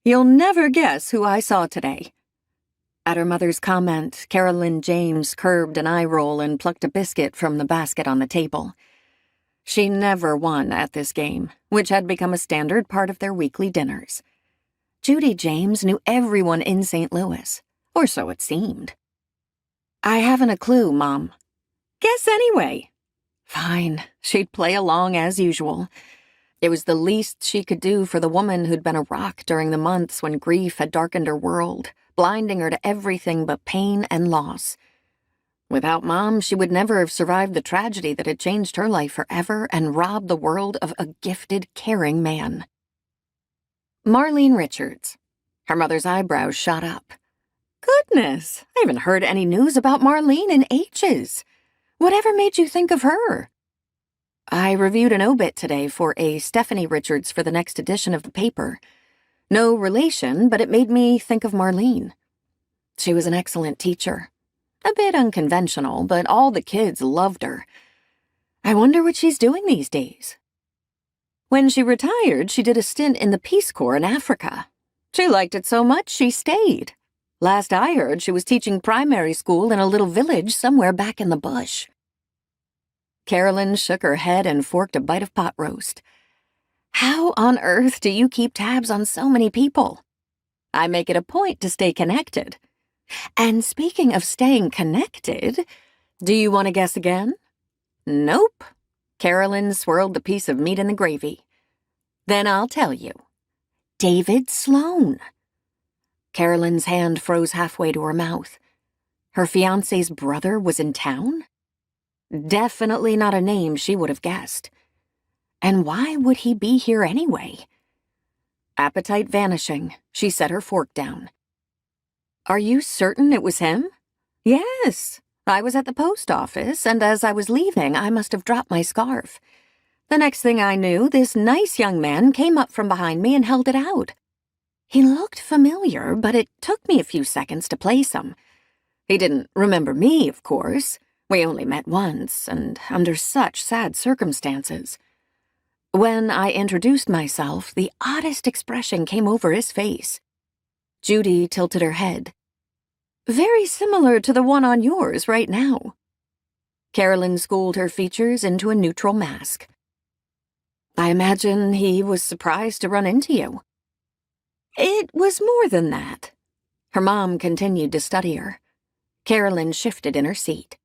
You'll never guess who I saw today." At her mother's comment, Carolyn James curbed an eye roll and plucked a biscuit from the basket on the table. She never won at this game, which had become a standard part of their weekly dinners. Judy James knew everyone in St. Louis, or so it seemed. "I haven't a clue, Mom." "Guess anyway." Fine, she'd play along as usual. It was the least she could do for the woman who'd been a rock during the months when grief had darkened her world, blinding her to everything but pain and loss. Without Mom, she would never have survived the tragedy that had changed her life forever and robbed the world of a gifted, caring man. Marlene Richards. Her mother's eyebrows shot up. "Goodness, I haven't heard any news about Marlene in ages. Whatever made you think of her?" "I reviewed an obit today for a Stephanie Richards for the next edition of the paper. No relation, but it made me think of Marlene. She was an excellent teacher. A bit unconventional, but all the kids loved her. I wonder what she's doing these days." "When she retired, she did a stint in the Peace Corps in Africa. She liked it so much she stayed. Last I heard, she was teaching primary school in a little village somewhere back in the bush." Carolyn shook her head and forked a bite of pot roast. "How on earth do you keep tabs on so many people?" "I make it a point to stay connected. And speaking of staying connected, do you want to guess again?" "Nope." Carolyn swirled the piece of meat in the gravy. "Then I'll tell you. David Sloan." Carolyn's hand froze halfway to her mouth. Her fiancé's brother was in town? Definitely not a name she would have guessed. And why would he be here anyway? Appetite vanishing, she set her fork down. "Are you certain it was him?" "Yes. I was at the post office, and as I was leaving, I must have dropped my scarf. The next thing I knew, this nice young man came up from behind me and held it out. He looked familiar, but it took me a few seconds to place him. He didn't remember me, of course. We only met once, and under such sad circumstances. When I introduced myself, the oddest expression came over his face." Judy tilted her head. "Very similar to the one on yours right now." Carolyn schooled her features into a neutral mask. "I imagine he was surprised to run into you." "It was more than that." Her mom continued to study her. Carolyn shifted in her seat.